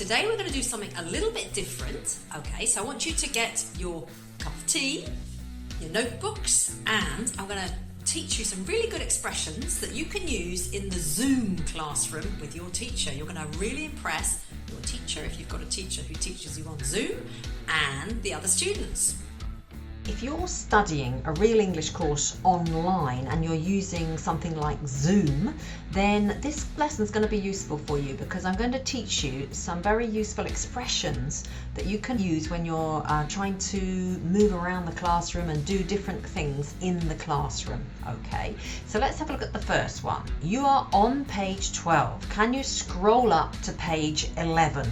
today we're going to do something a little bit different. Okay, so I want you to get your cup of tea, your notebooks, and I'm going to teach you some really good expressions that you can use in the Zoom classroom with your teacher. You're going to really impress your teacher if you've got a teacher who teaches you on Zoom and the other students. If you're studying a real English course online and you're using something like Zoom, then this lesson is going to be useful for you because I'm going to teach you some very useful expressions that you can use when you're trying to move around the classroom and do different things in the classroom. Okay, so let's have a look at the first one. You are on page 12. Can you scroll up to page 11?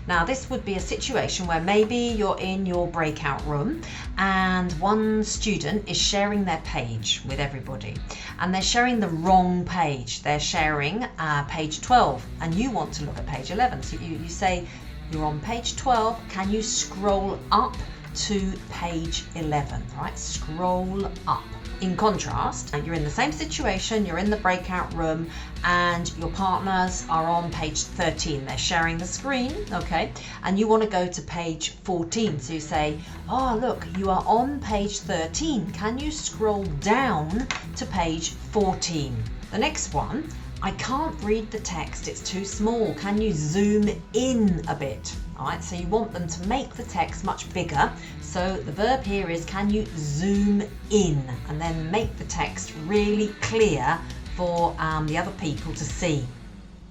Now this would be a situation where maybe you're in your breakout room and one student is sharing their page with everybody and they're sharing the wrong page. They're sharing page 12 and you want to look at page 11. So you say you're on page 12, can you scroll up to page 11, right? Scroll up. In contrast, you're in the same situation, you're in the breakout room and your partners are on page 13. They're sharing the screen, okay? And you want to go to page 14. So you say, oh, look, you are on page 13. Can you scroll down to page 14? The next one, I can't read the text, it's too small. Can you zoom in a bit? All right, so you want them to make the text much bigger. So the verb here is, can you zoom in and then make the text really clear for the other people to see.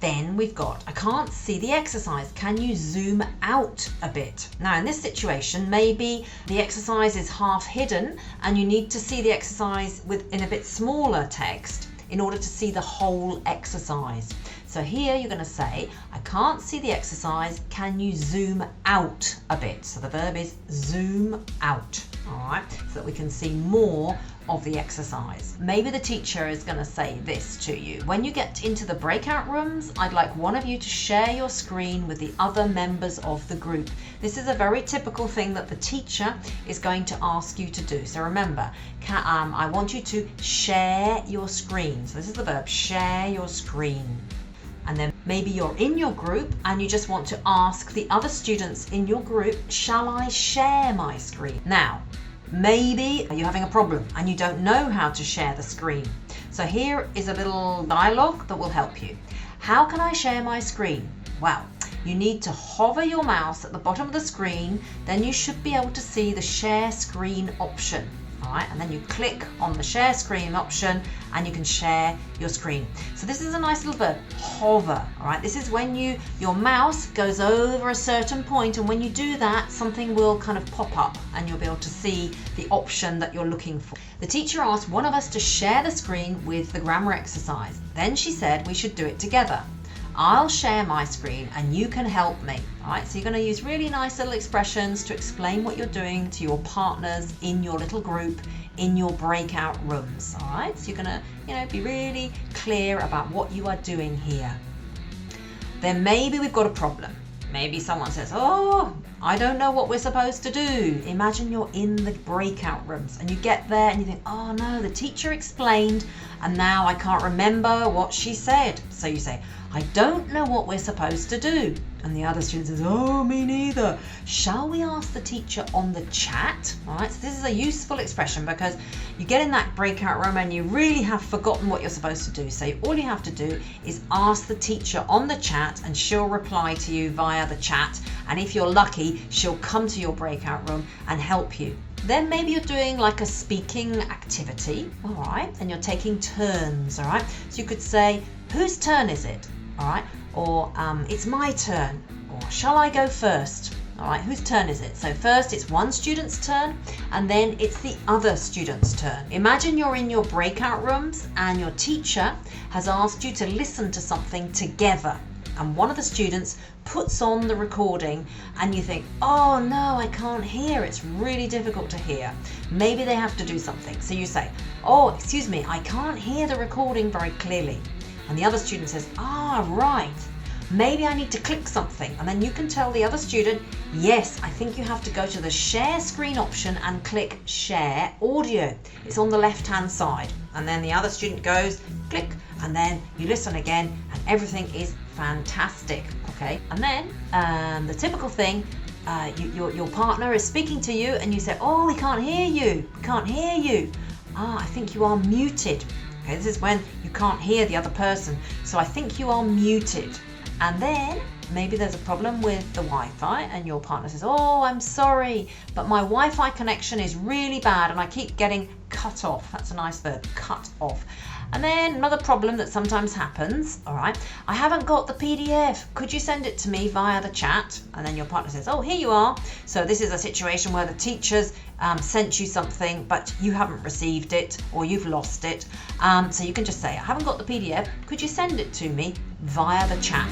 Then we've got, I can't see the exercise. Can you zoom out a bit? Now in this situation, maybe the exercise is half hidden and you need to see the exercise in a bit smaller text in order to see the whole exercise. So here you're going to say, I can't see the exercise, can you zoom out a bit? So the verb is zoom out, all right, so that we can see more of the exercise. Maybe the teacher is going to say this to you. When you get into the breakout rooms, I'd like one of you to share your screen with the other members of the group. This is a very typical thing that the teacher is going to ask you to do. So remember, I want you to share your screen. So this is the verb, share your screen. And then maybe you're in your group and you just want to ask the other students in your group, shall I share my screen? Now, maybe you're having a problem and you don't know how to share the screen. So here is a little dialogue that will help you. How can I share my screen? Well, you need to hover your mouse at the bottom of the screen, then you should be able to see the share screen option. All right, and then you click on the share screen option and you can share your screen. So this is a nice little verb, hover. All right, this is when your mouse goes over a certain point, and when you do that, something will kind of pop up and you'll be able to see the option that you're looking for. The teacher asked one of us to share the screen with the grammar exercise. Then she said we should do it together. I'll share my screen and you can help me. All right, so you're going to use really nice little expressions to explain what you're doing to your partners in your little group, in your breakout rooms. All right, so you're going to, be really clear about what you are doing here. Then maybe we've got a problem. Maybe someone says, oh, I don't know what we're supposed to do. Imagine you're in the breakout rooms and you get there and you think, oh no, the teacher explained and now I can't remember what she said. So you say, I don't know what we're supposed to do. And the other student says, oh, me neither. Shall we ask the teacher on the chat? All right, so this is a useful expression because you get in that breakout room and you really have forgotten what you're supposed to do. So all you have to do is ask the teacher on the chat and she'll reply to you via the chat. And if you're lucky, she'll come to your breakout room and help you. Then maybe you're doing like a speaking activity, all right, and you're taking turns, all right. So you could say, whose turn is it? All right, or it's my turn, or shall I go first? All right, whose turn is it? So first it's one student's turn and then it's the other student's turn. Imagine you're in your breakout rooms and your teacher has asked you to listen to something together and one of the students puts on the recording and you think, oh no, I can't hear, it's really difficult to hear. Maybe they have to do something. So you say, oh, excuse me, I can't hear the recording very clearly. And the other student says, right, maybe I need to click something. And then you can tell the other student, yes, I think you have to go to the share screen option and click share audio. It's on the left-hand side. And then the other student goes, click, and then you listen again and everything is Fantastic. Okay. And then the typical thing, your partner is speaking to you and you say, oh, we can't hear you. We can't hear you. I think you are muted. Okay, this is when you can't hear the other person. So I think you are muted. And then maybe there's a problem with the Wi-Fi and your partner says, oh, I'm sorry, but my Wi-Fi connection is really bad and I keep getting cut off. That's a nice verb, cut off. And then another problem that sometimes happens, all right, I haven't got the PDF. Could you send it to me via the chat? And then your partner says, oh, here you are. So this is a situation where the teacher's sent you something, but you haven't received it or you've lost it. So you can just say, I haven't got the PDF. Could you send it to me via the chat?